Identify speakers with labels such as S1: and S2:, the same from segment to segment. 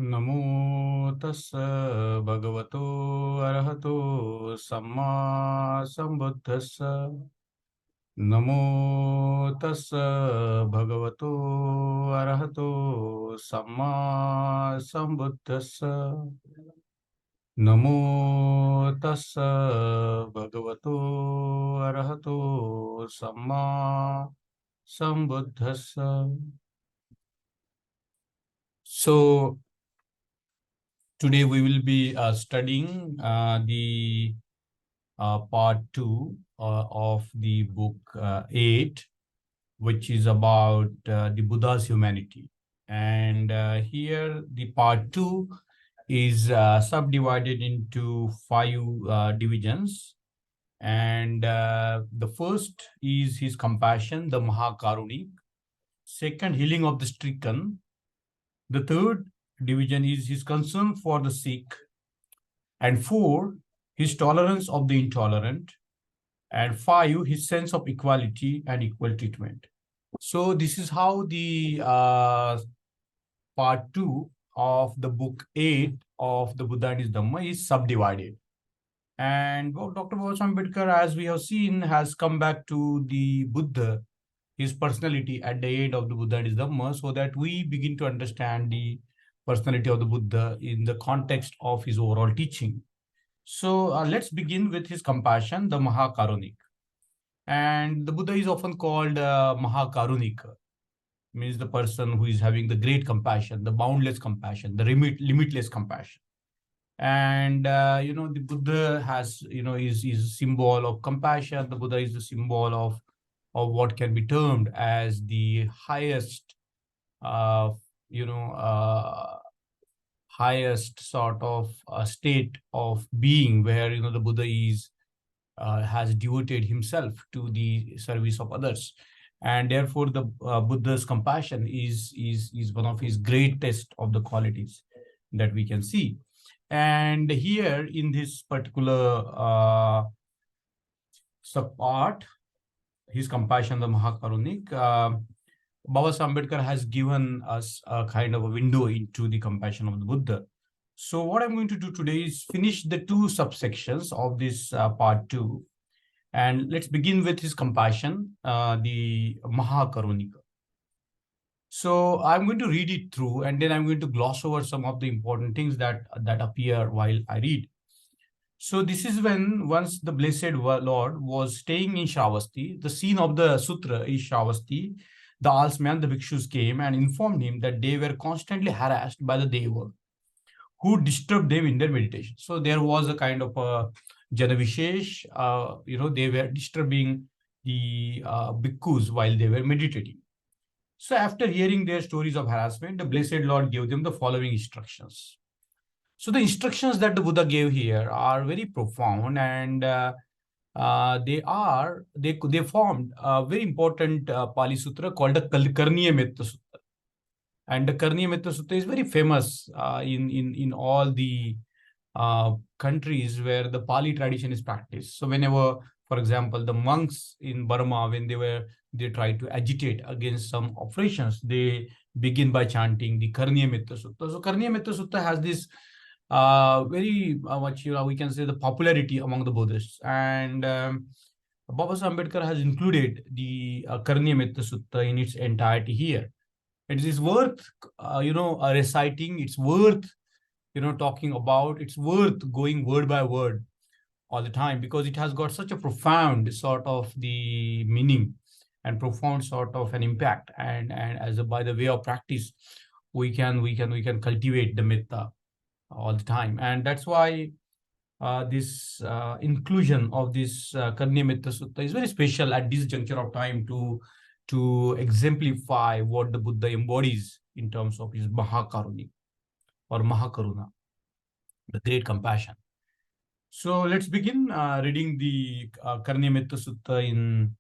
S1: नमो तस्स भगवतो अरहतो सम्मा सम्बुद्धस्स नमो तस्स भगवतो अरहतो सम्मा सम्बुद्धस्स नमो तस्स भगवतो अरहतो सम्मा सम्बुद्धस्स. So today we will be studying the part 2 of the book 8, which is about the Buddha's humanity. And here the part 2 is subdivided into 5 divisions. And the first is his compassion, the Mahakarunika. Second, healing of the stricken. The third division is his concern for the sick. And 4, his tolerance of the intolerant. And 5, his sense of equality and equal treatment. So this is how the part 2 of the book 8 of the Buddha and his Dhamma is subdivided. And Dr. Ambedkar, as we have seen, has come back to the Buddha, his personality at the end of the Buddha and his Dhamma, so that we begin to understand the personality of the Buddha in the context of his overall teaching. So let's begin with his compassion, the Mahakarunika. And the Buddha is often called Mahakarunika, means the person who is having the great compassion, the boundless compassion, the limitless compassion. And the Buddha has, is a symbol of compassion. The Buddha is the symbol of what can be termed as the highest, uh, you know, uh, highest sort of state of being, where the Buddha is has devoted himself to the service of others, and therefore the Buddha's compassion is one of his greatest of the qualities that we can see. And here in this particular subpart, his compassion, the Mahakarunika, Baba Ambedkar has given us a kind of a window into the compassion of the Buddha. So what I'm going to do today is finish the 2 subsections of this part 2. And let's begin with his compassion, the Mahakarunika. So I'm going to read it through, and then I'm going to gloss over some of the important things that appear while I read. So this is when once the Blessed Lord was staying in Shravasti. The scene of the sutra is Shravasti. The alsman, the bhikshus came and informed him that they were constantly harassed by the Deva, who disturbed them in their meditation. So there was a kind of a Janavishesh, they were disturbing the bhikkhus while they were meditating. So after hearing their stories of harassment, the Blessed Lord gave them the following instructions. So the instructions that the Buddha gave here are very profound, and they formed a very important Pali Sutra called the Karniya Metta Sutra. And the Karniya Metta Sutta is very famous in all the countries where the Pali tradition is practiced. So whenever, for example, the monks in Burma, when they try to agitate against some operations, they begin by chanting the Karniya Metta Sutta. So Karniya Metta Sutta has this very much, we can say, the popularity among the Buddhists. And Baba Ambedkar has included the Karniya Metta Sutta in its entirety here. It is worth, reciting. It's worth, talking about. It's worth going word by word all the time, because it has got such a profound sort of the meaning and profound sort of an impact. And as by the way of practice, we can cultivate the metta all the time. And that's why this inclusion of this Karniya Metta Sutta is very special at this juncture of time to exemplify what the Buddha embodies in terms of his Mahakarunika or Mahakaruna, the great compassion. So let's begin reading the Karniya Metta Sutta in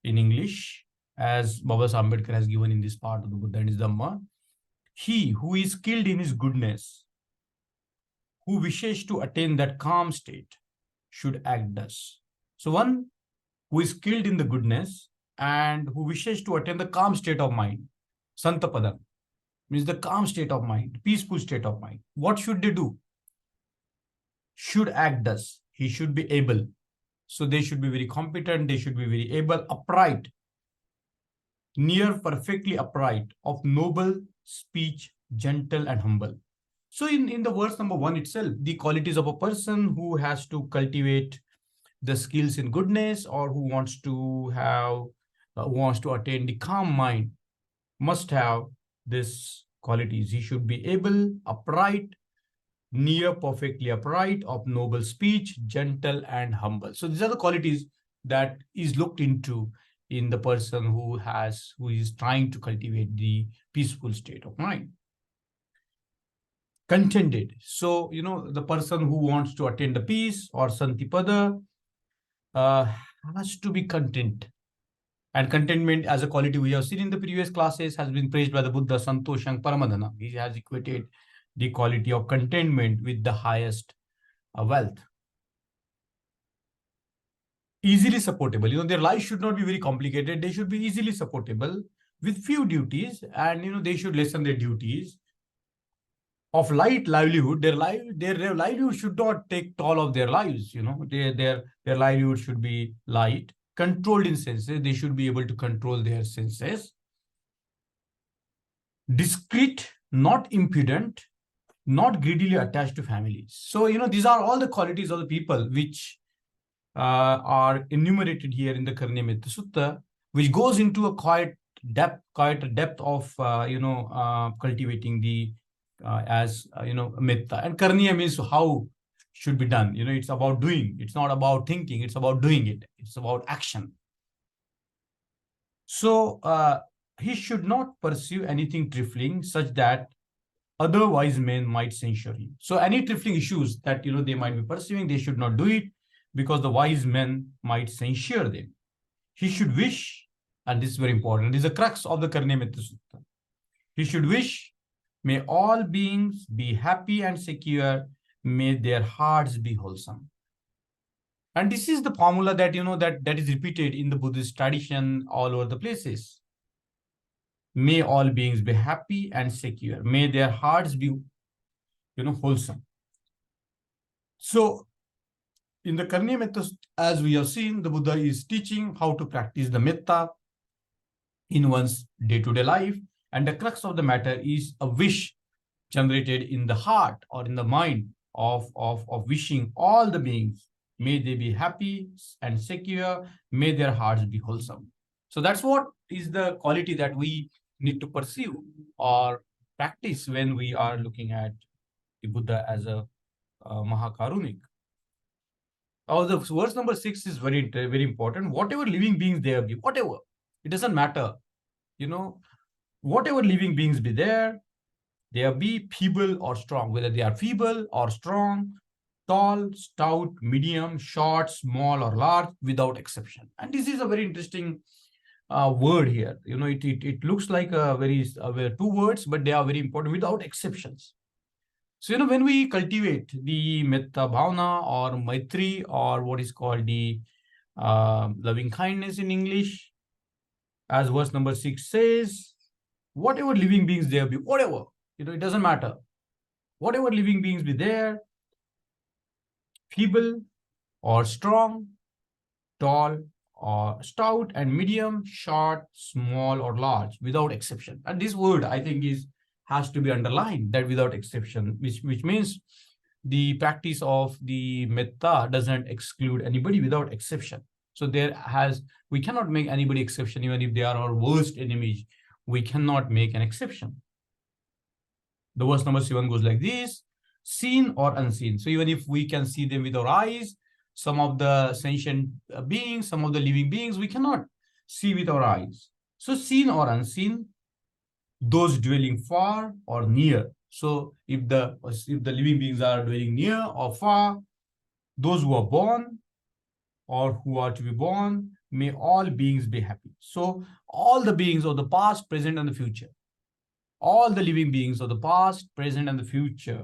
S1: English, as Baba Ambedkar has given in this part of the Buddha and his Dhamma. He who is skilled in his goodness, who wishes to attain that calm state, should act thus. So one who is skilled in the goodness and who wishes to attain the calm state of mind, Santapadam, means the calm state of mind, peaceful state of mind. What should they do? Should act thus. He should be able. So they should be very competent, they should be very able, upright, near perfectly upright, of noble speech, gentle and humble. So in the verse number 1 itself, the qualities of a person who has to cultivate the skills in goodness, or who wants to have, wants to attain the calm mind, must have these qualities. He should be able, upright, near perfectly upright, of noble speech, gentle and humble. So these are the qualities that is looked into in the person who is trying to cultivate the peaceful state of mind. Contented. So, the person who wants to attain the peace or santipada has to be content. And contentment as a quality we have seen in the previous classes has been praised by the Buddha, Santoshang Paramadhana. He has equated the quality of contentment with the highest wealth. Easily supportable. Their life should not be very complicated. They should be easily supportable with few duties, and they should lessen their duties. Of light livelihood, their livelihood should not take toll of their lives. Their livelihood should be light, controlled in senses. They should be able to control their senses. Discreet, not impudent, not greedily attached to families. So, these are all the qualities of the people which are enumerated here in the Karniya Metta Sutta, which goes into a quite depth of, cultivating the Metta. And Karniya means how should be done. It's about doing. It's not about thinking. It's about doing it. It's about action. So he should not pursue anything trifling such that other wise men might censure him. So any trifling issues that they might be pursuing, they should not do it, because the wise men might censure them. He should wish, and this is very important, this is the crux of the Karniya Metta Sutta. He should wish, may all beings be happy and secure, may their hearts be wholesome. And this is the formula that that is repeated in the Buddhist tradition all over the places. May all beings be happy and secure, may their hearts be wholesome. So in the Karniya Metta, as we have seen, the Buddha is teaching how to practice the metta in one's day-to-day life. And the crux of the matter is a wish generated in the heart or in the mind of wishing all the beings, may they be happy and secure, may their hearts be wholesome. So that's what is the quality that we need to pursue or practice when we are looking at the Buddha as a Mahakarunika. The verse number 6 is very important. Whatever living beings there be, whatever, it doesn't matter. Whatever living beings be there, they be feeble or strong, whether they are feeble or strong, tall, stout, medium, short, small, or large, without exception. And this is a very interesting word here. It looks like two words, but they are very important, without exceptions. So, when we cultivate the Metta Bhavana or Maitri, or what is called the loving kindness in English, as verse number 6 says, whatever living beings there be, whatever, it doesn't matter. Whatever living beings be there, feeble or strong, tall or stout, and medium, short, small, or large, without exception. And this word, I think, has to be underlined, that without exception, which means the practice of the metta doesn't exclude anybody without exception. So we cannot make anybody exception, even if they are our worst enemies. We cannot make an exception. The verse number 7 goes like this: seen or unseen. So even if we can see them with our eyes, some of the sentient beings, some of the living beings, we cannot see with our eyes. So seen or unseen, those dwelling far or near. So if the living beings are dwelling near or far, those who are born or who are to be born, may all beings be happy. So all the beings of the past, present, and the future, all the living beings of the past, present, and the future,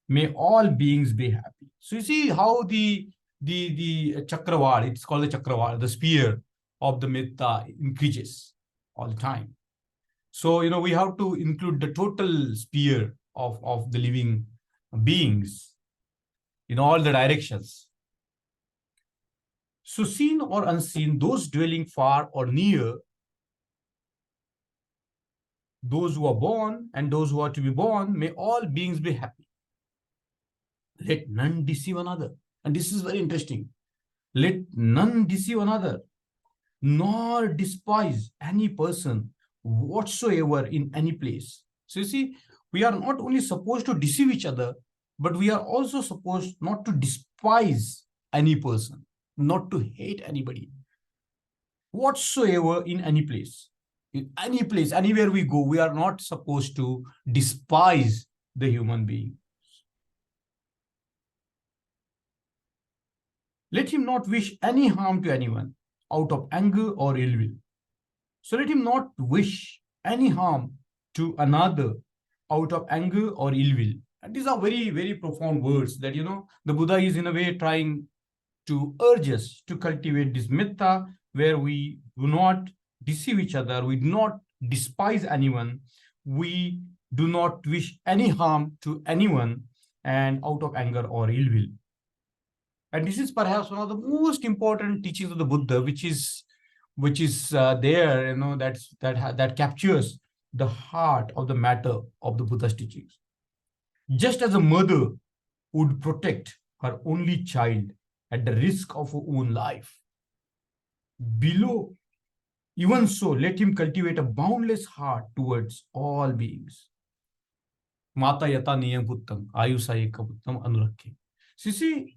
S1: may all beings be happy. So you see how the chakravar, it's called the chakravar, the sphere of the metta, increases all the time. So, we have to include the total sphere of the living beings in all the directions. So, seen or unseen, those dwelling far or near, those who are born and those who are to be born, may all beings be happy. Let none deceive another. And this is very interesting. Let none deceive another, nor despise any person whatsoever in any place. So you see, we are not only supposed to deceive each other, but we are also supposed not to despise any person, not to hate anybody whatsoever in any place. In any place, anywhere we go, we are not supposed to despise the human being. Let him not wish any harm to anyone out of anger or ill will. So let him not wish any harm to another out of anger or ill will. And these are very, very profound words that, the Buddha is in a way trying to urge us to cultivate this metta, where we do not deceive each other, we do not despise anyone, we do not wish any harm to anyone, and out of anger or ill will. And this is perhaps one of the most important teachings of the Buddha, which is there, that captures the heart of the matter of the Buddha's teachings. Just as a mother would protect her only child at the risk of her own life, below, even so, let him cultivate a boundless heart towards all beings. Mata yata niyam puttam, ayusa eka puttam anurakhe. So you see,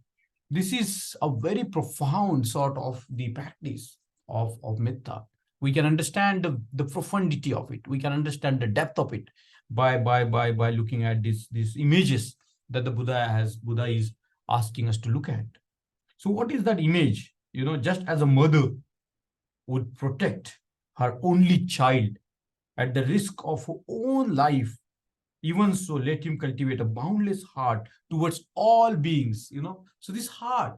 S1: this is a very profound sort of the practice of metta. We can understand the profundity of it. We can understand the depth of it by looking at these images that the Buddha is asking us to look at. So what is that image? Just as a mother would protect her only child at the risk of her own life, even so, let him cultivate a boundless heart towards all beings. So this heart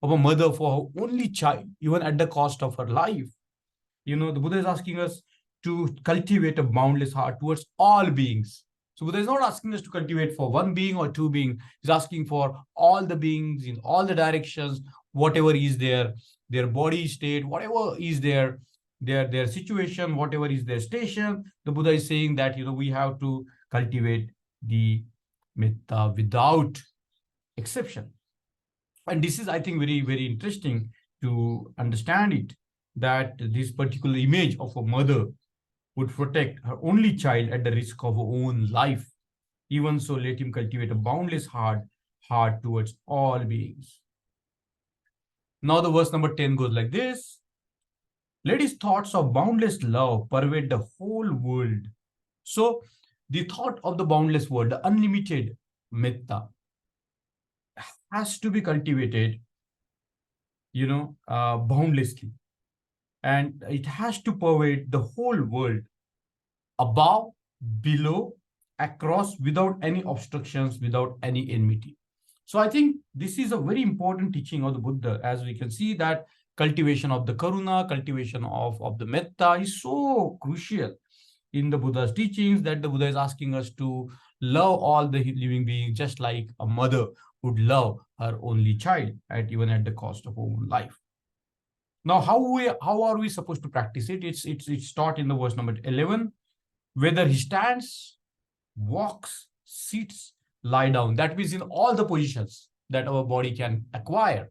S1: of a mother for her only child, even at the cost of her life, the Buddha is asking us to cultivate a boundless heart towards all beings. So Buddha is not asking us to cultivate for one being or two beings. He's asking for all the beings in all the directions, whatever is their body state, whatever is their situation, whatever is their station. The Buddha is saying that we have to cultivate the metta without exception. And this is, I think, very, very interesting to understand it, that this particular image of a mother would protect her only child at the risk of her own life. Even so, let him cultivate a boundless heart towards all beings. Now the verse number 10 goes like this. Let his thoughts of boundless love pervade the whole world. So the thought of the boundless world, the unlimited metta, has to be cultivated, boundlessly. And it has to pervade the whole world, above, below, across, without any obstructions, without any enmity. So I think this is a very important teaching of the Buddha, as we can see that cultivation of the karuna, cultivation of the metta is so crucial in the Buddha's teachings, that the Buddha is asking us to love all the living beings just like a mother would love her only child, even at the cost of her own life. Now, how are we supposed to practice it? It's taught in the verse number 11. Whether he stands, walks, sits, lie down. That means in all the positions that our body can acquire.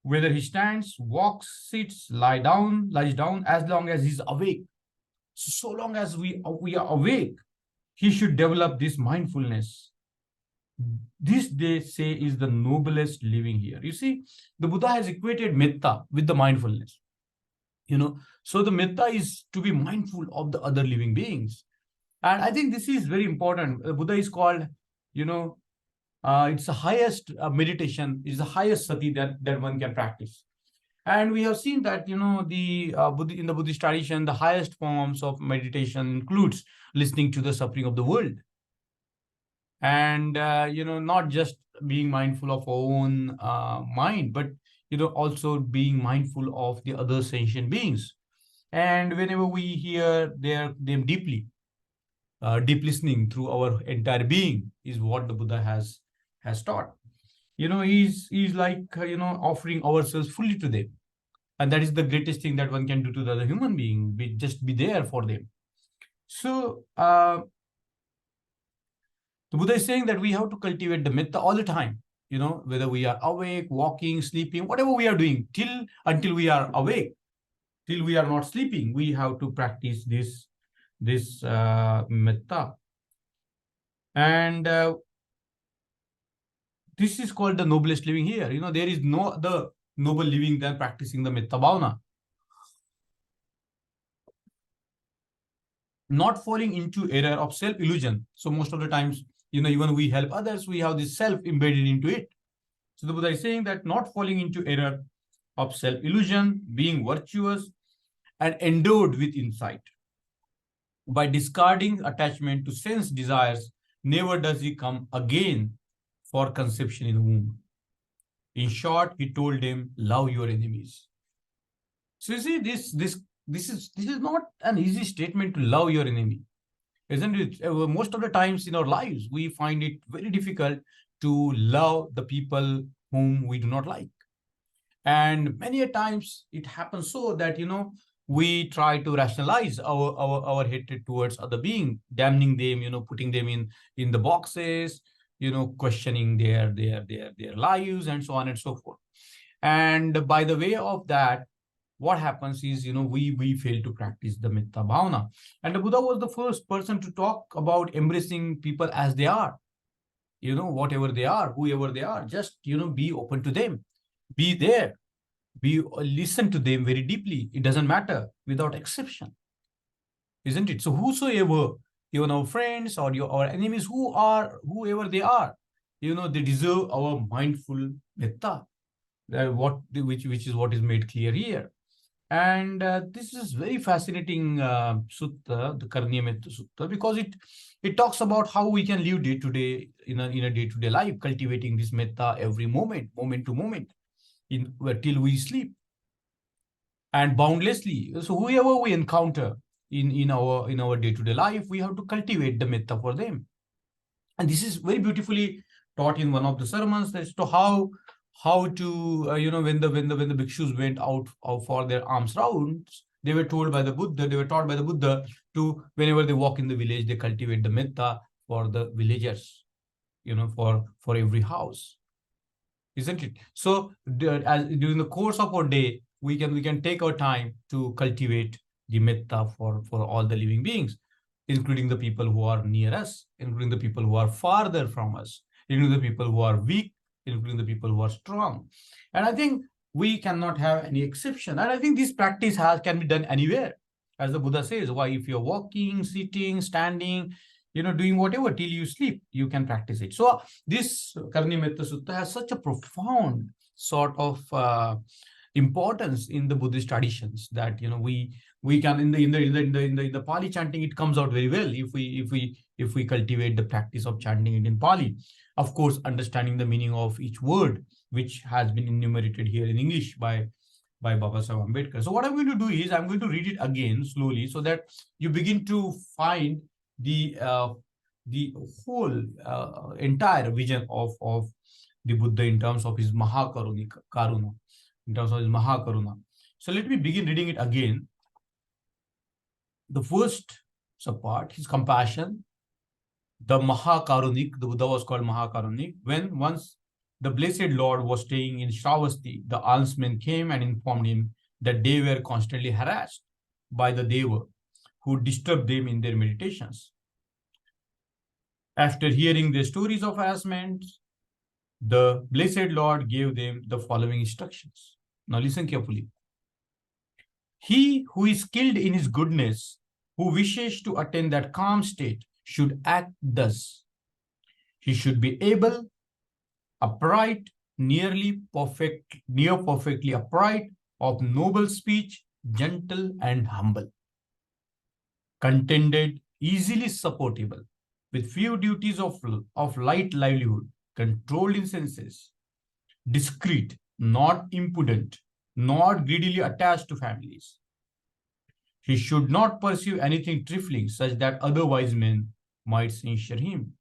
S1: Whether he stands, walks, sits, lies down, as long as he's awake. So long as we are awake, he should develop this mindfulness. This, they say, is the noblest living here. You see, the Buddha has equated metta with the mindfulness. So the metta is to be mindful of the other living beings. And I think this is very important. The Buddha is called, it's the highest meditation, is the highest sati that one can practice. And we have seen that, in the Buddhist tradition, the highest forms of meditation includes listening to the suffering of the world. And, not just being mindful of our own mind, but, also being mindful of the other sentient beings. And whenever we hear them deeply, deep listening through our entire being is what the Buddha has taught. He's like offering ourselves fully to them, and that is the greatest thing that one can do to the other human being. Just be there for them. So the Buddha is saying that we have to cultivate the metta all the time. Whether we are awake, walking, sleeping, whatever we are doing, until we are awake, till we are not sleeping, we have to practice this metta. And this is called the noblest living here. There is no other noble living than practicing the metta bhavana. Not falling into error of self-illusion. So most of the times, even we help others, we have this self embedded into it. So the Buddha is saying that not falling into error of self-illusion, being virtuous and endowed with insight. By discarding attachment to sense desires, never does he come again for conception in the womb. In short, he told them, love your enemies. So you see, this is not an easy statement to love your enemy, isn't it? Most of the times in our lives, we find it very difficult to love the people whom we do not like. And many a times it happens so that, we try to rationalize our hatred towards other being, damning them, putting them in the boxes, questioning their lives and so on and so forth. And by the way of that, what happens is, we fail to practice the metta bhavana. And the Buddha was the first person to talk about embracing people as they are, whatever they are, whoever they are, just, be open to them, be there, listen to them very deeply. It doesn't matter, without exception, isn't it? So whosoever, even our friends or our enemies, whoever they are, they deserve our mindful metta, which is what is made clear here. And this is very fascinating sutta, the Karniya Metta Sutta, because it talks about how we can live day to day in a day-to-day life, cultivating this metta every moment to moment, till we sleep, and boundlessly. So whoever we encounter in our day-to-day life, we have to cultivate the metta for them. And this is very beautifully taught in one of the sermons as to how to when the bhikshus went out for their alms rounds, they were taught by the Buddha to, whenever they walk in the village, they cultivate the metta for the villagers, for every house, isn't it? So during the course of our day, we can take our time to cultivate the metta for all the living beings, including the people who are near us, including the people who are farther from us, including the people who are weak, including the people who are strong. And I think we cannot have any exception. And I think this practice can be done anywhere. As the Buddha says, why, if you're walking, sitting, standing, doing whatever till you sleep, you can practice it. So this Karniya Metta Sutta has such a profound sort of importance in the Buddhist traditions that we can, in the Pali chanting, it comes out very well if we cultivate the practice of chanting it in Pali. Of course, understanding the meaning of each word, which has been enumerated here in English by Babasaheb Ambedkar. So what I'm going to do is I'm going to read it again slowly so that you begin to find the whole entire vision of the Buddha in terms of his Mahakarunika, Karuna, in terms of his Mahakaruna. So let me begin reading it again. The first subpart, his compassion, the Mahakarunik, the Buddha was called Mahakarunik. When once the Blessed Lord was staying in Shravasti, the almsmen came and informed him that they were constantly harassed by the Deva, who disturbed them in their meditations. After hearing their stories of harassment, the Blessed Lord gave them the following instructions. Now listen carefully. He who is skilled in his goodness, who wishes to attain that calm state, should act thus. He should be able, upright, near perfectly upright, of noble speech, gentle and humble, contented, easily supportable, with few duties of light livelihood, controlled in senses, discreet, not impudent, not greedily attached to families, He should not pursue anything trifling such that other wise men might censure him.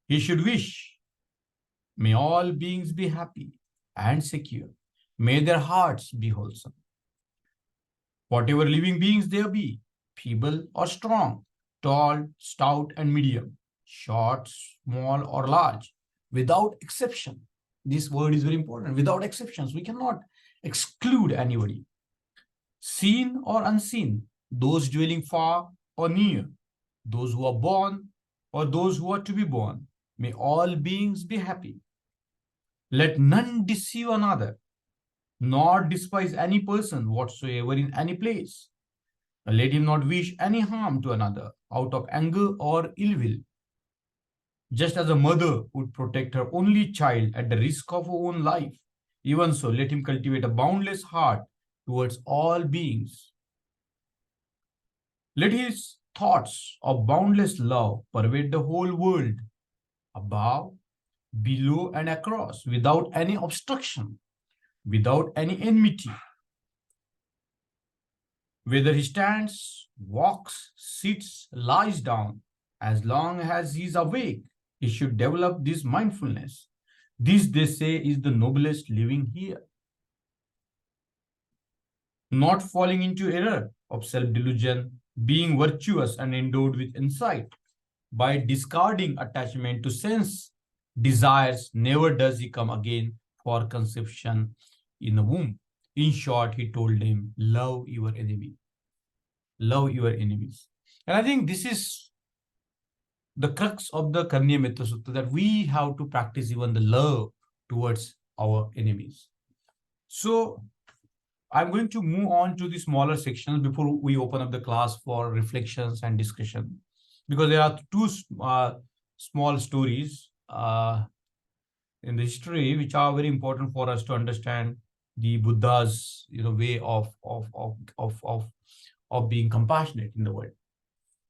S1: He should wish, may all beings be happy and secure. May their hearts be wholesome. Whatever living beings there be, feeble or strong, tall, stout, and medium, short, small, or large, without exception. This word is very important. Without exceptions, we cannot exclude anybody. Seen or unseen, those dwelling far or near, those who are born or those who are to be born, may all beings be happy. Let none deceive another, nor despise any person whatsoever in any place. Let him not wish any harm to another out of anger or ill will. Just as a mother would protect her only child at the risk of her own life, even so let him cultivate a boundless heart towards all beings. Let his thoughts of boundless love pervade the whole world, above, below, and across, without any obstruction, without any enmity. Whether he stands, walks, sits, lies down, as long as he is awake, he should develop this mindfulness. This, they say, is the noblest living here. Not falling into error of self-delusion, being virtuous and endowed with insight, by discarding attachment to sense desires, never does he come again for conception in the womb. In short, he told him, love your enemy. Love your enemies. And I think this is the crux of the Karniya Mitra Sutta, that we have to practice even the love towards our enemies. So I'm going to move on to the smaller sections before we open up the class for reflections and discussion, because there are two small stories in the history which are very important for us to understand the Buddha's way of being compassionate in the world.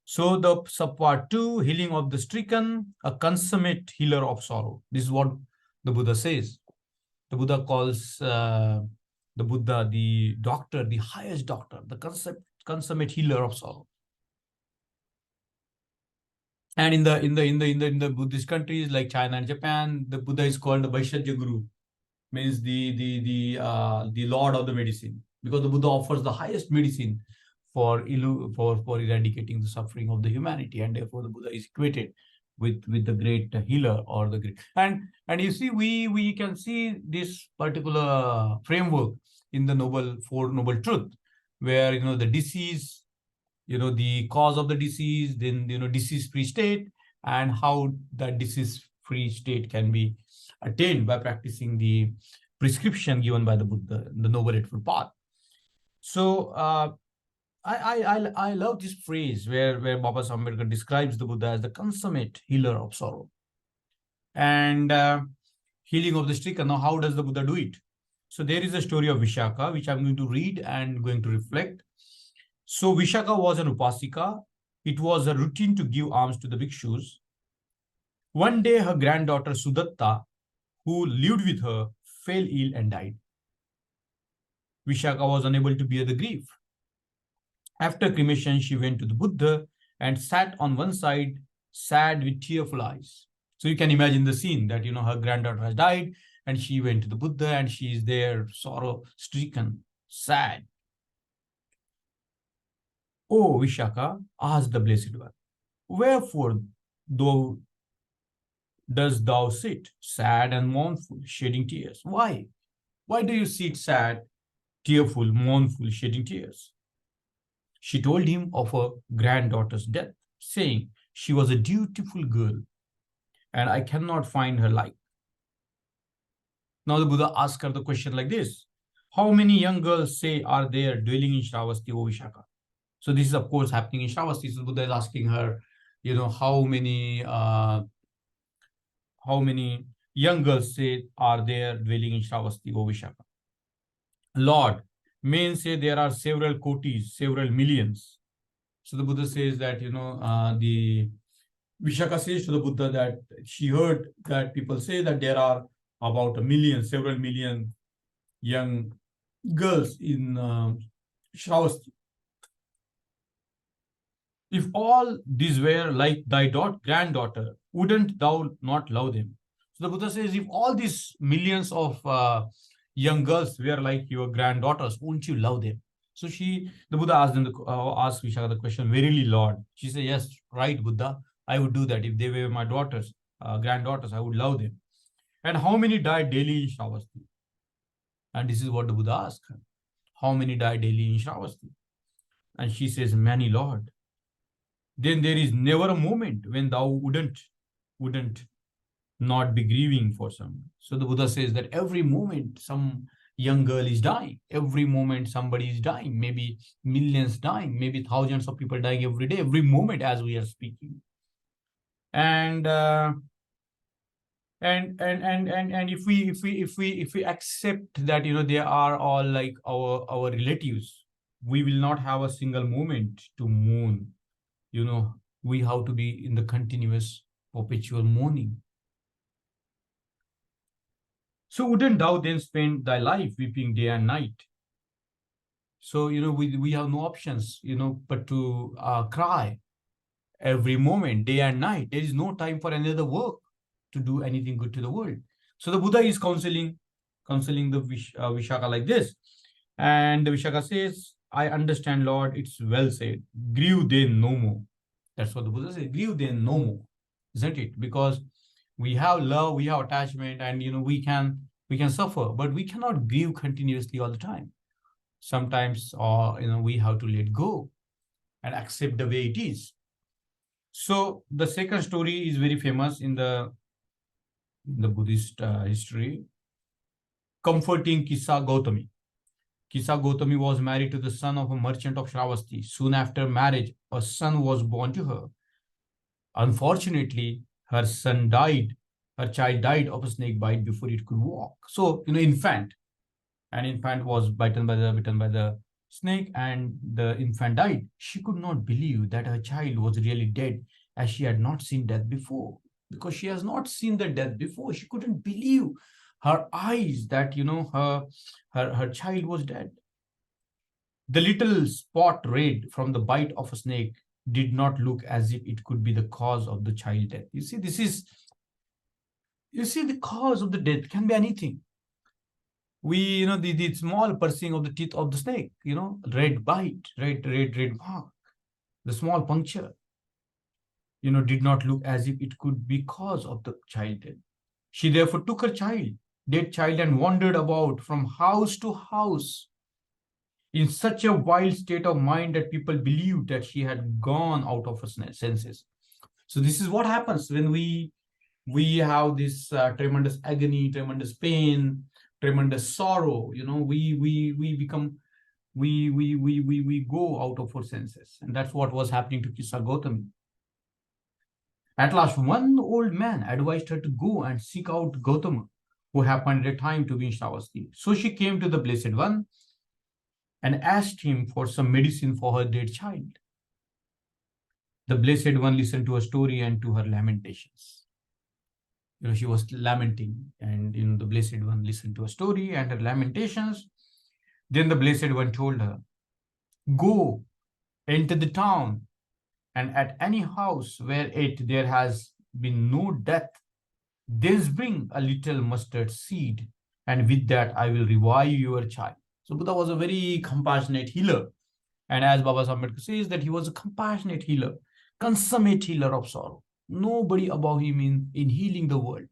S1: So the subpart 2, healing of the stricken, a consummate healer of sorrow. This is what the Buddha says. The Buddha calls the Buddha the doctor, the highest doctor, the consummate healer of sorrow. And in the Buddhist countries like China and Japan, the Buddha is called the Vaishajya Guru, means the Lord of the medicine, because the Buddha offers the highest medicine for eradicating the suffering of the humanity, and therefore the Buddha is equated with the great healer or the great. And you see, we can see this particular framework in the Four Noble Truth, where the disease, the cause of the disease, then disease-free state, and how that disease-free state can be attained by practicing the prescription given by the Buddha, the Noble Eightfold Path. So I love this phrase where Baba Ambedkar describes the Buddha as the consummate healer of sorrow and healing of the stricken. Now, how does the Buddha do it? So there is a story of Vishaka, which I'm going to read and going to reflect. So Vishaka was an upasika. It was a routine to give alms to the bhikshus. One day, her granddaughter Sudatta, who lived with her, fell ill and died. Vishaka was unable to bear the grief. After cremation, she went to the Buddha and sat on one side, sad with tearful eyes. So you can imagine the scene that, her granddaughter has died and she went to the Buddha and she is there, sorrow-stricken, sad. Oh, Vishaka, asked the Blessed One, wherefore dost thou sit, sad and mournful, shedding tears? Why? Why do you sit sad, tearful, mournful, shedding tears? She told him of her granddaughter's death, saying she was a dutiful girl, and I cannot find her like. Now the Buddha asked her the question like this: how many young girls say are there dwelling in Shravasti, O Vishaka? So this is, of course, happening in Shravasti. So Buddha is asking her, how many young girls say are there dwelling in Shravasti, O Vishaka? Lord, men say there are several kotis, several millions. So the Buddha says that, the Vishaka says to the Buddha that she heard that people say that there are about several million young girls in Shravasti. If all these were like thy granddaughter, wouldn't thou not love them? So the Buddha says, if all these millions of young girls were like your granddaughters, won't you love them? So the Buddha asked Vishaka the question, verily, Lord. She said, yes, right, Buddha. I would do that. If they were my daughters, granddaughters, I would love them. And how many died daily in Shravasti? And this is what the Buddha asked her. How many died daily in Shravasti? And she says, many, Lord. Then there is never a moment when thou wouldn't not be grieving for some. So the Buddha says that every moment some young girl is dying, every moment somebody is dying, maybe millions dying, maybe thousands of people dying every day, every moment as we are speaking. And if we accept that they are all like our relatives, we will not have a single moment to mourn. We have to be in the continuous perpetual mourning. So wouldn't thou then spend thy life weeping day and night? So we have no options but to cry every moment, day and night. There is no time for any other work to do anything good to the world. So the Buddha is counseling the Vishaka like this. And the Vishaka says, I understand, Lord, it's well said. Grieve then no more. That's what the Buddha says. Grieve then no more. Isn't it? Because we have love, we have attachment, and we can suffer, but we cannot grieve continuously all the time. Sometimes we have to let go and accept the way it is. So the second story is very famous in the Buddhist history. Comforting Kissa Gautami. Kissa Gautami was married to the son of a merchant of Shravasti. Soon after marriage, a son was born to her. Unfortunately, her child died of a snake bite before it could walk. So, an infant was bitten by the snake, and the infant died. She could not believe that her child was really dead, as she had not seen death before. Because she has not seen the death before, she couldn't believe her eyes that her child was dead. The little spot red from the bite of a snake did not look as if it could be the cause of the child death. You see, the cause of the death can be anything. The small piercing of the teeth of the snake, red bite, red mark, the small puncture, did not look as if it could be cause of the child death. She therefore took her dead child, and wandered about from house to house in such a wild state of mind that people believed that she had gone out of her senses. So this is what happens when we have this tremendous agony, tremendous pain, tremendous sorrow. We become we go out of our senses, and that's what was happening to Kissa Gautami. At last, one old man advised her to go and seek out Gautama, who happened at a time to be in Shravasti. So she came to the Blessed One and asked him for some medicine for her dead child. The Blessed One listened to her story and to her lamentations. She was lamenting, and the Blessed One listened to her story and her lamentations. Then the Blessed One told her, go, enter the town, and at any house where there has been no death, then bring a little mustard seed, and with that I will revive your child. So Buddha was a very compassionate healer. And as Baba Ambedkar says, that he was a compassionate healer, consummate healer of sorrow. Nobody above him in healing the world.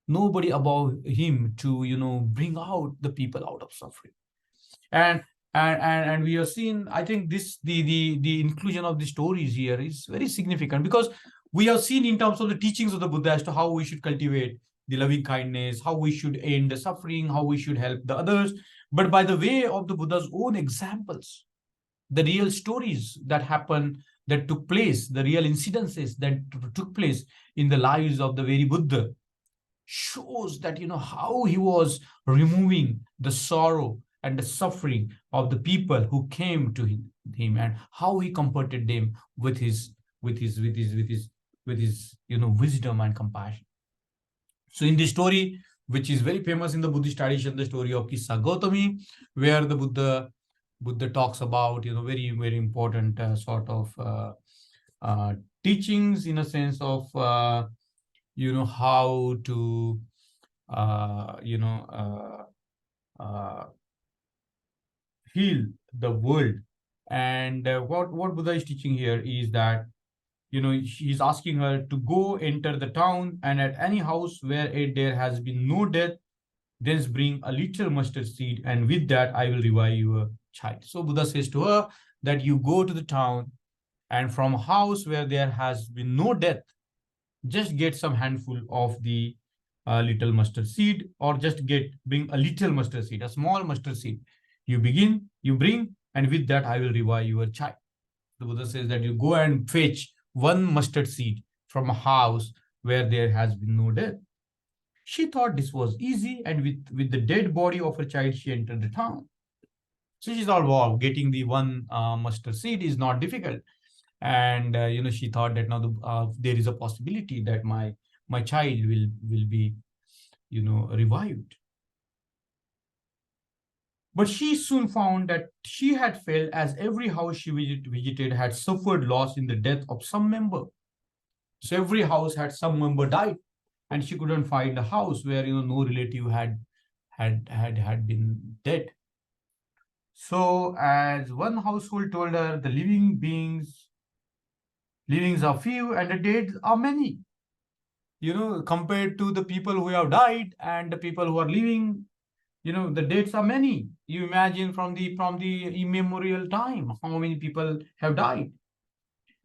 S1: Nobody above him to bring out the people out of suffering. And we have seen, I think the inclusion of the stories here is very significant, because we have seen in terms of the teachings of the Buddha as to how we should cultivate the loving kindness, how we should end the suffering, how we should help the others. But by the way of the Buddha's own examples, the real stories that took place, the real incidences that took place in the lives of the very Buddha, shows that how he was removing the sorrow and the suffering of the people who came to him, and how he comforted them with his wisdom and compassion. So in this story, which is very famous in the Buddhist tradition, the story of Kissa Gautami, where the Buddha Buddha talks about, very, very important sort of teachings, in a sense of, how to, uh, you know, uh, heal the world. And what Buddha is teaching here is that, he's asking her to go enter the town, and at any house where there has been no death, then bring a little mustard seed, and with that I will revive your child. So Buddha says to her that you go to the town, and from a house where there has been no death, just get some handful of the little mustard seed, or just bring a little mustard seed, a small mustard seed. You bring, and with that I will revive your child. The Buddha says that you go and fetch one mustard seed from a house where there has been no death. She thought this was easy, and with the dead body of her child, she entered the town. So she thought, wow, getting the one mustard seed is not difficult. And she thought that now there is a possibility that my child will be revived. But she soon found that she had failed, as every house she visited had suffered loss in the death of some member. So every house had some member died, and she couldn't find a house where no relative had been dead. So as one household told her, the livings are few and the dead are many. Compared to the people who have died and the people who are living, the deaths are many. You imagine from the immemorial time how many people have died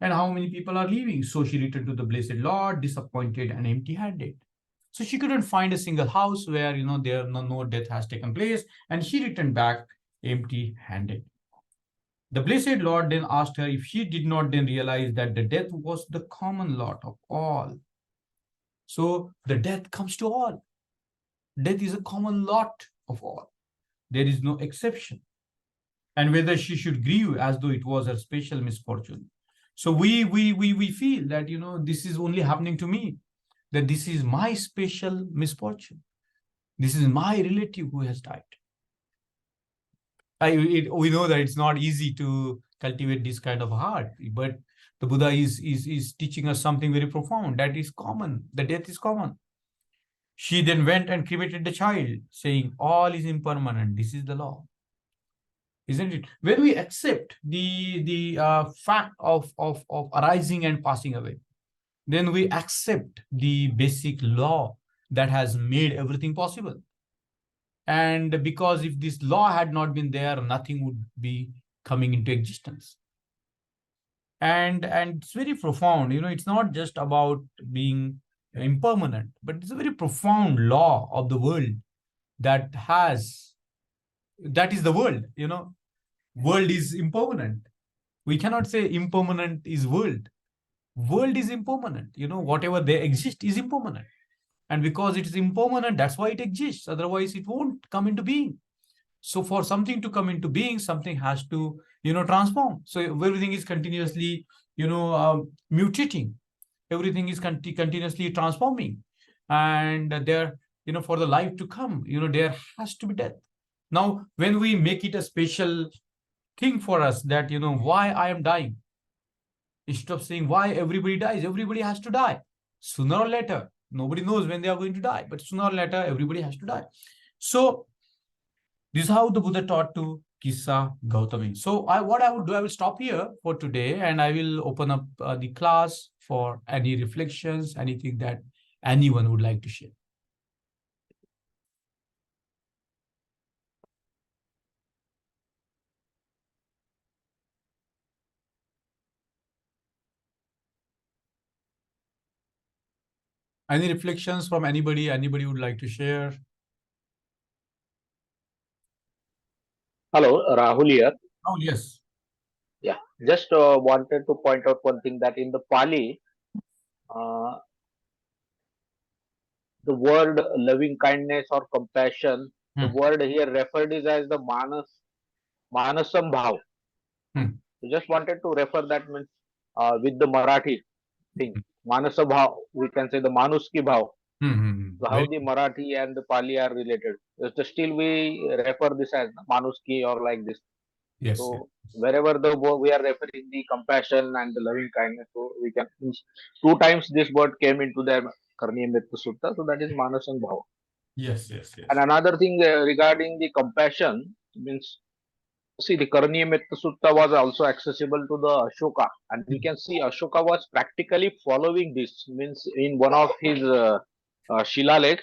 S1: and how many people are living. So she returned to the blessed Lord, disappointed and empty-handed. So she couldn't find a single house where there no death has taken place, and she returned back empty-handed. The blessed Lord then asked her if she did not then realize that the death was the common lot of all. So the death comes to all. Death is a common lot of all. There is no exception. And whether she should grieve as though it was her special misfortune. So we feel that this is only happening to me, that this is my special misfortune. This is my relative who has died. We know that it's not easy to cultivate this kind of heart, but the Buddha is teaching us something very profound. That is common. The death is common. She then went and cremated the child, saying, all is impermanent. This is the law. Isn't it? When we accept the fact of arising and passing away, then we accept the basic law that has made everything possible. And because if this law had not been there, nothing would be coming into existence. And it's very profound. It's not just about being impermanent, but it's a very profound law of the world that is the world. World is impermanent. We cannot say impermanent is world. World is impermanent. Whatever they exist is impermanent. And because it is impermanent, that's why it exists. Otherwise, it won't come into being. So for something to come into being, something has to, transform. So everything is continuously, mutating. Everything is continuously transforming. And there, for the life to come, there has to be death. Now, when we make it a special thing for us that, why I am dying, instead of saying why everybody dies, everybody has to die. Sooner or later, nobody knows when they are going to die, but sooner or later, everybody has to die. So this is how the Buddha taught to Kissa Gautami. So what I would do, I will stop here for today, and I will open up the class for any reflections, anything that anyone would like to share. Any reflections from anybody? Anybody would like to share?
S2: Hello, Rahul here.
S1: Oh, yes.
S2: Yeah, just wanted to point out one thing that in the Pali, uh, the word loving kindness or compassion, the word here referred is as the manasam bhav. So just wanted to refer that means with the Marathi thing. Manasa bhav, we can say the manuski bhav. So how the Marathi and the Pali are related. So still we refer this as manuski or like this.
S1: Yes.
S2: So wherever we are referring the compassion and the loving kindness, so we can two times this word came into the Karniya Metta Sutta, so that is Manas and Bhava.
S1: Yes. Yes.
S2: And
S1: Yes.
S2: another thing regarding the compassion means, see, the Karniya Metta Sutta was also accessible to the Ashoka, and we can see Ashoka was practically following this. Means in one of his Shilalekh,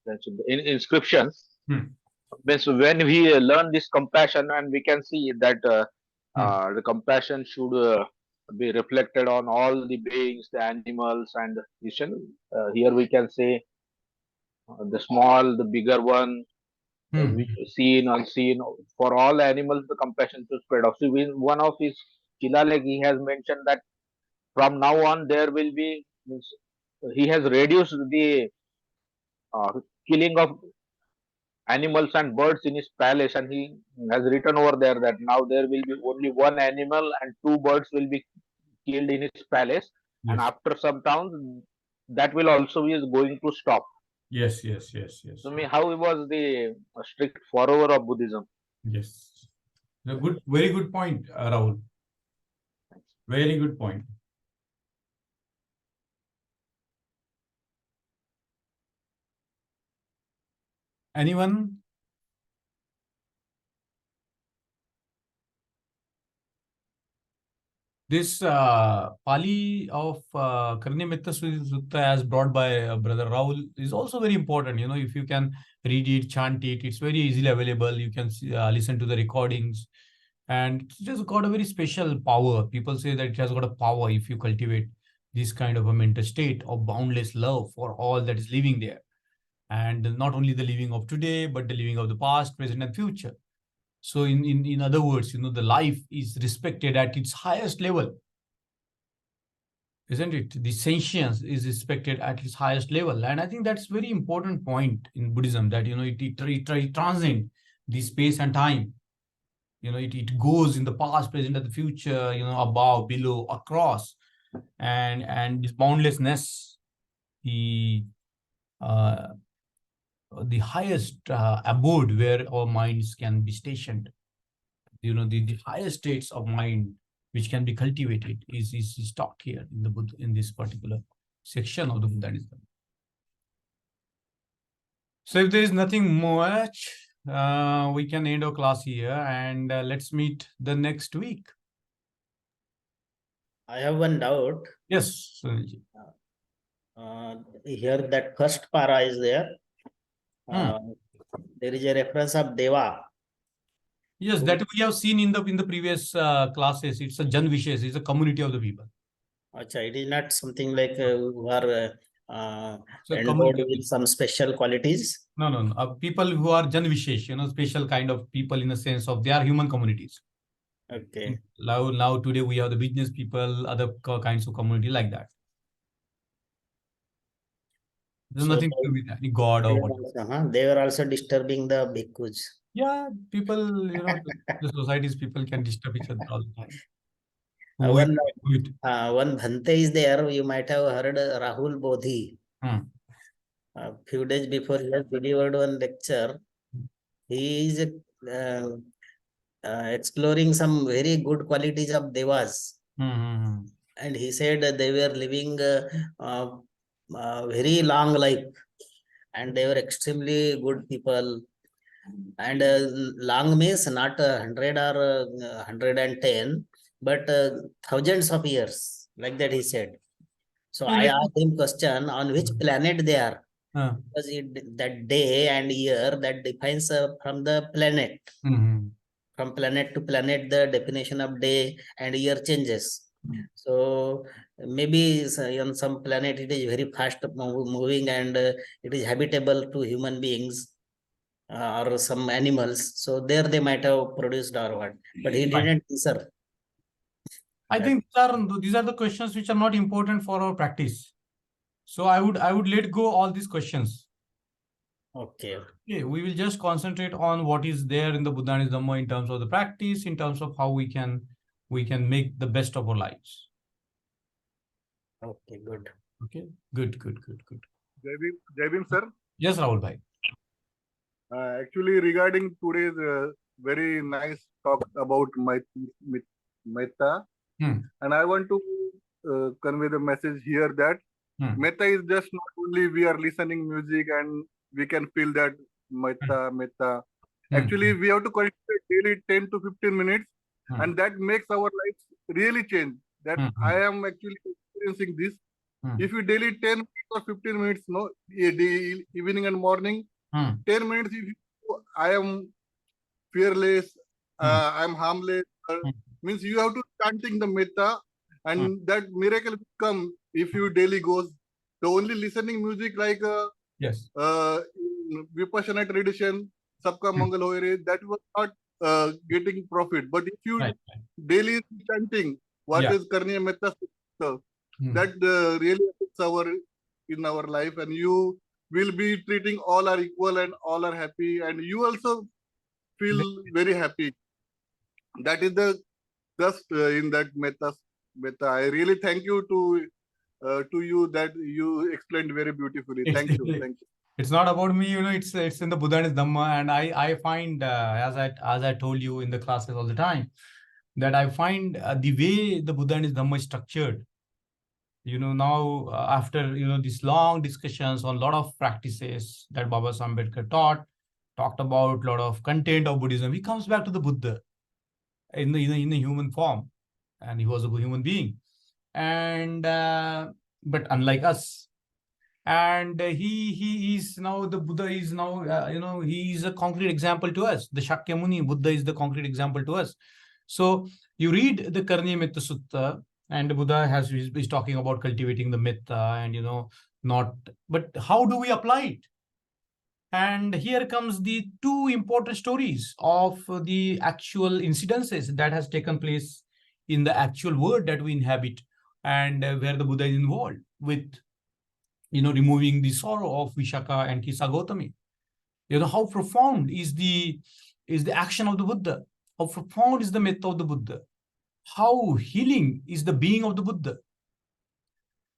S2: that's in inscription, means when we learn this compassion, and we can see that the compassion should be reflected on all the beings, the animals, and here we can say the small, the bigger one, seen, unseen, for all animals, the compassion to spread off. So in one of his Shilalekh, he has mentioned that from now on there will be, means, he has reduced the killing of animals and birds in his palace, and he has written over there that now there will be only one animal and two birds will be killed in his palace, and
S1: Yes.
S2: after some time that will also is going to stop.
S1: Yes. Yes. Yes. Yes.
S2: So, how he was the strict follower of Buddhism.
S1: Yes. A good, very good point, Rahul. Very good point. Anyone? This Pali of Karniya Metta Sutta, as brought by Brother Rahul, is also very important. You know, if you can read it, chant it, it's very easily available. You can listen to the recordings, and it's just got a very special power. People say that it has got a power if you cultivate this kind of a mental state of boundless love for all that is living there, and not only the living of today, but the living of the past, present, and future. So, in other words, you know, the life is respected at its highest level, isn't it? The sentience is respected at its highest level, and I think that's very important point in Buddhism, that you know it transcends the space and time. You know, it goes in the past, present, and the future. You know, above, below, across, and this boundlessness, the uh, the highest abode where our minds can be stationed. You know, the highest states of mind which can be cultivated is taught here in the Buddha, in this particular section of the Buddhism. So if there is nothing much, we can end our class here, and let's meet the next week.
S3: I have one doubt.
S1: Yes, Sunilji.
S3: Here that first para is there. There is a reference of Deva.
S1: Yes, that we have seen in the previous classes. It's a Jan Vishes, it's a community of the people.
S3: Achha, it is not something like who are
S1: So
S3: endowed with some special qualities.
S1: No. People who are Jan Vishesh, you know, special kind of people in the sense of they are human communities.
S3: Okay.
S1: Now today we have the business people, other kinds of community like that. There's nothing to do with any god or what.
S3: They were also disturbing the bhikkhus.
S1: Yeah, people, you know, the societies, people can disturb each other all the time.
S3: One Bhante is there. You might have heard Rahul Bodhi. A few days before he has delivered one lecture. He is exploring some very good qualities of Devas. And he said they were living very long life, and they were extremely good people. And long means not 100 or 110, but thousands of years, like that he said. So I asked him question on which planet they are, because that day and year that defines from the planet. From planet to planet, the definition of day and year changes. So maybe on some planet it is very fast moving, and it is habitable to human beings or some animals. So there they might have produced or what, but he didn't answer.
S1: I think these are the questions which are not important for our practice. So I would let go all these questions.
S3: Okay.
S1: Okay, we will just concentrate on what is there in the Buddhism in terms of the practice, in terms of how we can make the best of our lives.
S3: Okay, good.
S1: Okay, good.
S4: Jai Bhim, sir.
S1: Yes, Rahul bhai.
S4: Actually, regarding today's very nice talk about metta, and I want to convey the message here that metta is just not only we are listening music and we can feel that metta. Actually, we have to consider daily 10 to 15 minutes, and that makes our lives really change. That I am actually experiencing this. If you daily 10 minutes or 15 minutes, no, evening and morning, 10 minutes, if you, I am fearless, I'm harmless, means you have to chanting the metta, and that miracle will come if you daily goes. The only listening music like
S1: yes,
S4: Vipassana tradition, Sabka Mangal Hoye Re, that was not getting profit. But if you daily chanting what is Karniya Metta, that really affects in our life, and you will be treating all are equal and all are happy, and you also feel very happy. That is the just in that metta. I really thank you to you that you explained very beautifully. Thank you. Thank you.
S1: It's not about me, it's in the Buddha and its Dhamma, and I find as I told you in the classes all the time, that I find the way the Buddha and its Dhamma is structured. Now after these long discussions on a lot of practices that Baba Ambedkar talked about a lot of content of Buddhism, he comes back to the Buddha in the human form, and he was a human being, and but unlike us. And he is now, the Buddha is now he is a concrete example to us. The Shakyamuni Buddha is the concrete example to us. So you read the Karniya Metta Sutta, and the Buddha is talking about cultivating the metta, and but how do we apply it? And here comes the two important stories of the actual incidences that has taken place in the actual world that we inhabit, and where the Buddha is involved with removing the sorrow of Vishaka and Kisa Gautami. How profound is the action of the Buddha? How profound is the metta of the Buddha? How healing is the being of the Buddha?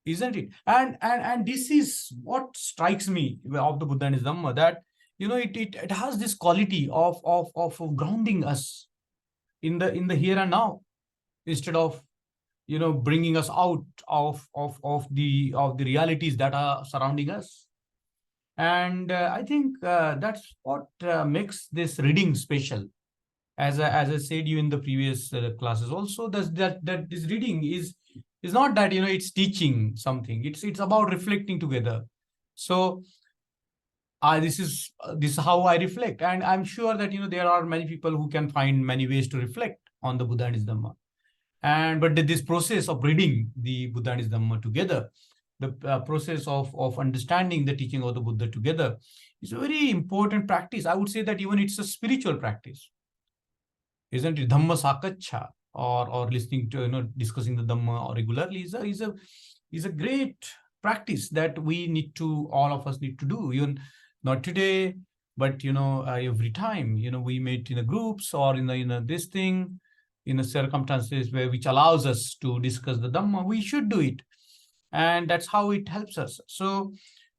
S1: Isn't it? And this is what strikes me of the Buddha and his Dhamma, that it has this quality of grounding us in the here and now, instead of bringing us out of the realities that are surrounding us. And I think that's what makes this reading special. As I said you in the previous classes also, that this reading is not that it's teaching something. It's about reflecting together. So this is how I reflect, and I'm sure that there are many people who can find many ways to reflect on the Buddha and his Dhamma. But this process of reading the Buddha and his Dhamma together, the process of understanding the teaching of the Buddha together, is a very important practice. I would say that even it's a spiritual practice, isn't it? Dhamma Sakacha, or listening to discussing the Dhamma regularly is a great practice that all of us need to do. Even not today, but every time we meet in a groups or in this thing, in a circumstances which allows us to discuss the Dhamma, we should do it, and that's how it helps us. So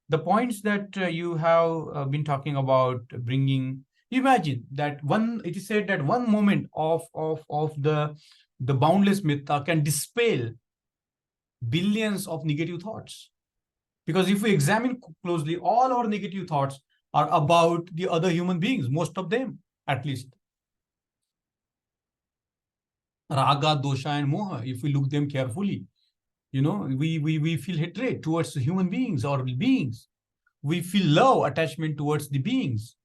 S1: the points that you have been talking about bringing, imagine that it is said that one moment of the boundless metta can dispel billions of negative thoughts. Because if we examine closely, all our negative thoughts are about the other human beings, most of them at least. Raga, dosha, and moha, if we look them carefully, we feel hatred towards the human beings or beings. We feel love, attachment towards the beings,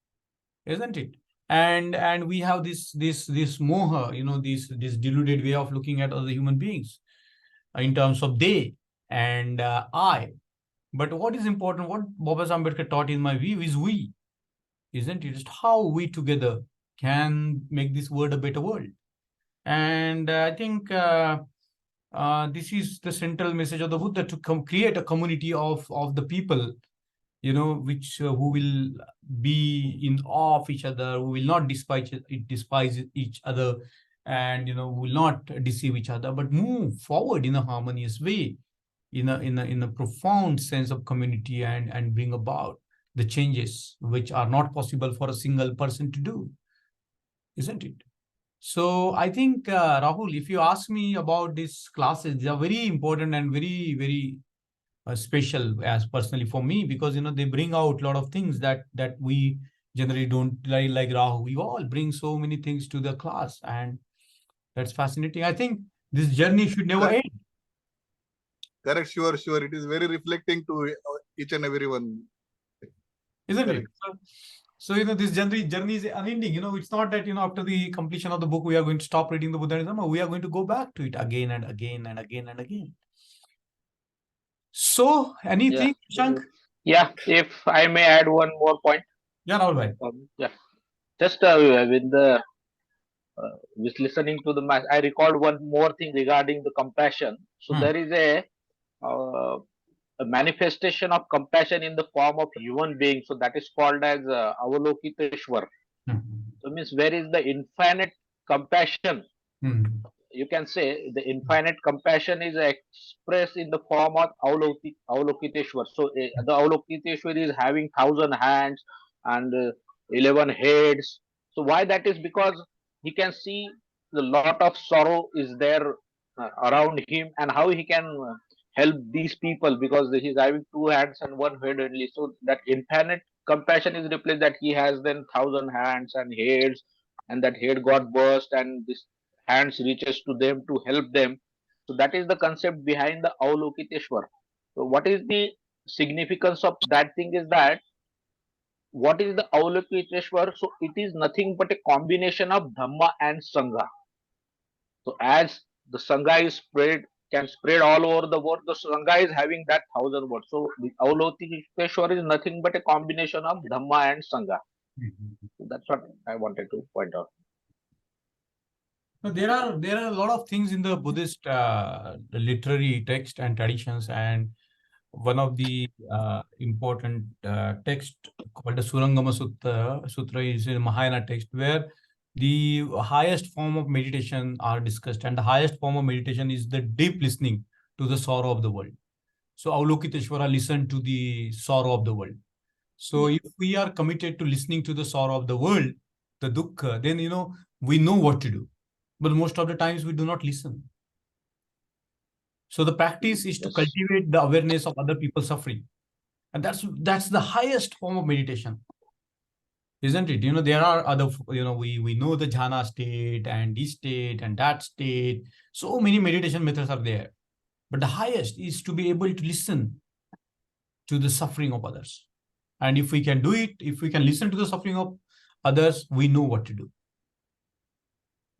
S1: isn't it? And we have this moha, this deluded way of looking at other human beings in terms of they and I. But what is important, what Baba Ambedkar taught, in my view, is we, isn't it? Just how we together can make this world a better world. And I think this is the central message of the Buddha, to create a community of the people, which who will be in awe of each other, who will not despise each other, and will not deceive each other, but move forward in a harmonious way, in a profound sense of community, and bring about the changes which are not possible for a single person to do. isn't it? So I think, Rahul, if you ask me about these classes, they are very important and very, very special as personally for me, because, they bring out a lot of things that we generally don't like Rahul. We all bring so many things to the class, and that's fascinating. I think this journey should never end.
S4: Correct, sure. It is very reflecting to each and every one.
S1: Isn't it? So, this journey is unending. It's not that, after the completion of the book, we are going to stop reading the Buddhism. We are going to go back to it again and again and again and again. So, anything, Shank?
S2: Yeah, if I may add one more point.
S1: Yeah, Rahul bhai.
S2: Just with listening to the mass, I recalled one more thing regarding the compassion. So there is a manifestation of compassion in the form of human beings. So that is called as Avalokiteshwar. So means where is the infinite compassion? You can say the infinite compassion is expressed in the form of Avalokiteshwar. So the Avalokiteshwar is having 1,000 hands and 11 heads. So why that is? Because he can see the lot of sorrow is there around him, and how he can help these people, because he is having 2 hands and 1 head only. So that infinite compassion is replaced, that he has then 1,000 hands and heads, and that head got burst and this hands reaches to them to help them. So that is the concept behind the Avalokiteshwar. So what is the significance of that thing is that, what is the Avalokiteshwar? So it is nothing but a combination of Dhamma and Sangha. So as the Sangha is can spread all over the world, the Sangha is having that 1,000 words. So the Avalokiteshwar is nothing but a combination of Dhamma and Sangha. So that's what I wanted to point out.
S1: So there are a lot of things in the Buddhist literary text and traditions, and one of the important text called the Surangama Sutra is a Mahayana text, where the highest form of meditation are discussed, and the highest form of meditation is the deep listening to the sorrow of the world. So Avalokiteshvara listened to the sorrow of the world. So if we are committed to listening to the sorrow of the world, the dukkha, then we know what to do. But most of the times we do not listen. So the practice is to cultivate the awareness of other people's suffering. And that's the highest form of meditation. Isn't it? There are other, we know the jhana state and this state and that state. So many meditation methods are there. But the highest is to be able to listen to the suffering of others. And if we can do it, if we can listen to the suffering of others, we know what to do.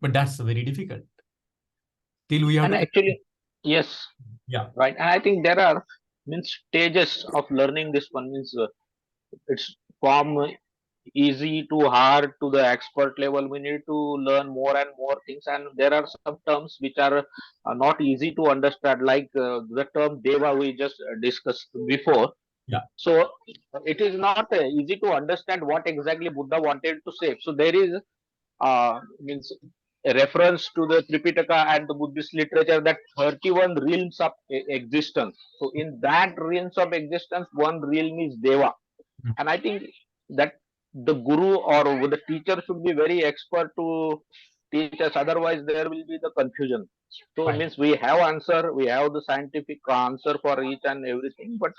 S1: But that's very difficult. Till we have
S2: and actually, yes.
S1: Yeah.
S2: Right. And I think there are stages of learning this one. It's from easy to hard to the expert level. We need to learn more and more things, and there are some terms which are not easy to understand, like the term deva we just discussed before.
S1: Yeah.
S2: So it is not easy to understand what exactly Buddha wanted to say. So there is means a reference to the Tripitaka and the Buddhist literature, that 31 realms of existence. So in that realms of existence, one realm is Deva. And I think that the guru or the teacher should be very expert to teach us, otherwise there will be the confusion. So it means we have answer, we have the scientific answer for each and everything, but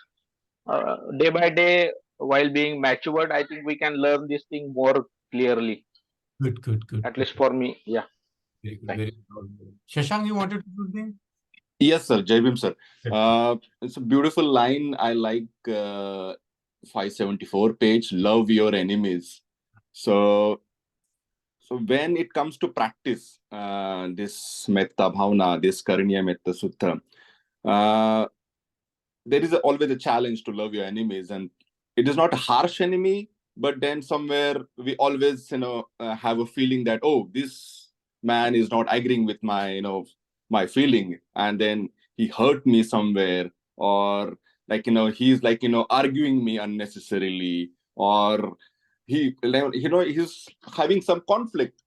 S2: day by day, while being matured, I think we can learn this thing more clearly.
S1: Good.
S2: At least for me, yeah.
S1: Very good. Very good. Shashank, you wanted to do something?
S5: Yes, sir. Jai Bhim, sir. It's a beautiful line. I like 574 page, love your enemies. So when it comes to practice, this Metta Bhavana, this Karaniya Metta Sutta, there is always a challenge to love your enemies. And it is not a harsh enemy, but then somewhere we always, have a feeling that, oh, this man is not agreeing with my, my feeling. And then he hurt me somewhere, or like, he's like, arguing me unnecessarily, or he's having some conflict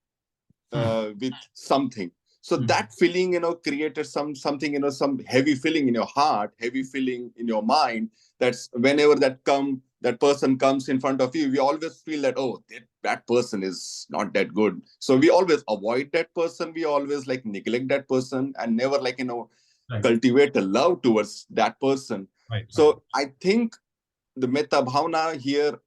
S5: with something. So that feeling, created something, some heavy feeling in your heart, heavy feeling in your mind. That's whenever that come, that person comes in front of you, we always feel that, oh, that person is not that good. So we always avoid that person. We always like neglect that person and never like, cultivate a love towards that person. So I think the Metta Bhavana here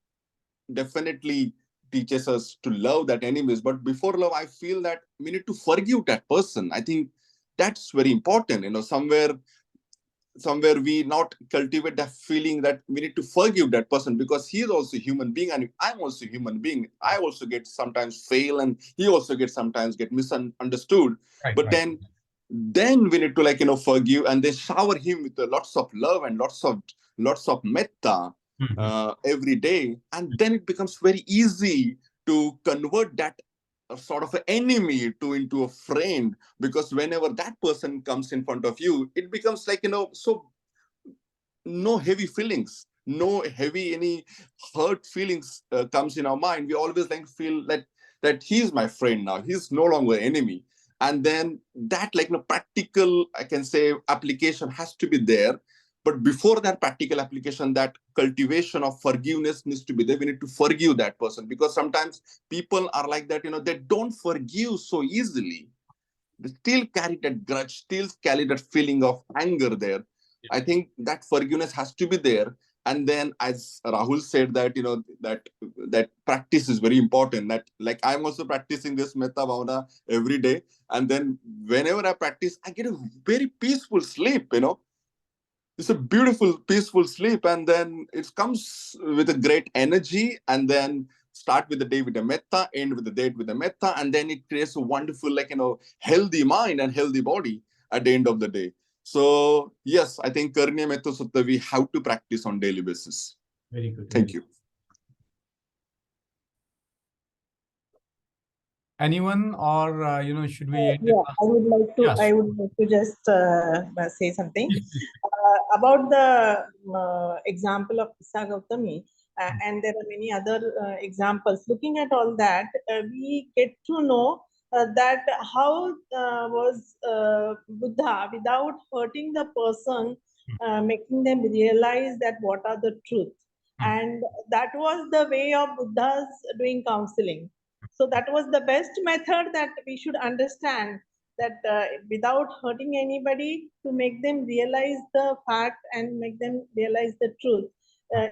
S5: definitely teaches us to love that enemies. But before love, I feel that we need to forgive that person. I think that's very important. Somewhere we not cultivate that feeling that we need to forgive that person, because he is also a human being and I'm also a human being. I also get sometimes fail and he also sometimes get misunderstood. But then we need to forgive and then shower him with lots of love and lots of metta every day, and then it becomes very easy to convert that sort of an enemy into a friend, because whenever that person comes in front of you, it becomes like so no heavy feelings, no heavy any hurt feelings comes in our mind. We always like feel that he's my friend now, he's no longer enemy. And then that practical, I can say, application has to be there. But before that practical application, that cultivation of forgiveness needs to be there. We need to forgive that person, because sometimes people are like that, they don't forgive so easily. They still carry that grudge, still carry that feeling of anger there. I think that forgiveness has to be there. And then, as Rahul said, that that practice is very important. That I'm also practicing this Metta Bhavana every day, and then whenever I practice, I get a very peaceful sleep. It's a beautiful, peaceful sleep, and then it comes with a great energy. And then start with the day with the metta, end with the day with the metta, and then it creates a wonderful, healthy mind and healthy body at the end of the day. So yes, I think Karniya Metta Sutta we have to practice on daily basis.
S1: Very good.
S5: Thank you.
S1: Anyone, or should we?
S6: Yeah, I would like to.
S1: Yes.
S6: I would like to just say something about the example of Issa Gautami, and there are many other examples. Looking at all that, we get to know that how was Buddha, without hurting the person, making them realize that what are the truth, and that was the way of Buddha's doing counseling. So that was the best method that we should understand, that without hurting anybody, to make them realize the fact and make them realize the truth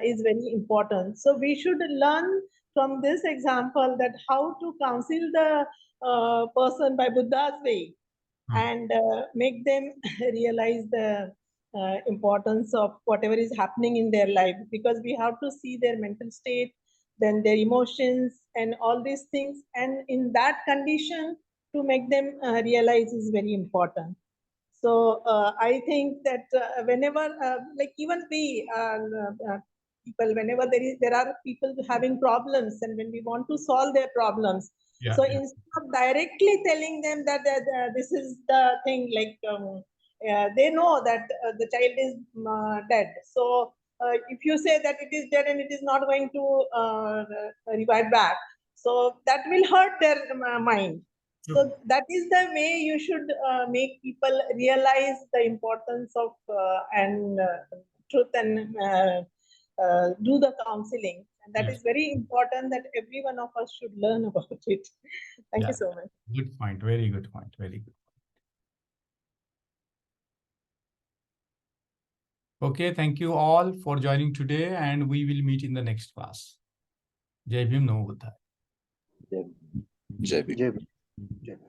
S6: is very important. So we should learn from this example that how to counsel the person by Buddha's way and make them realize the importance of whatever is happening in their life, because we have to see their mental state, then their emotions and all these things, and in that condition to make them realize is very important. So I think that whenever even we people, whenever there are people having problems, and when we want to solve their problems, so instead of directly telling them that this is the thing, they know that the child is dead. So if you say that it is dead and it is not going to revive back, so that will hurt their mind. So that is the way you should make people realize the importance of truth and do the counseling. And that is very important, that every one of us should learn about it. Thank you so much.
S1: Good point. Very good point. Very good. Okay, thank you all for joining today, and we will meet in the next class. Jai Bhim, Namo Buddhaya.
S5: Jai Bhim.
S2: Jai Bhim.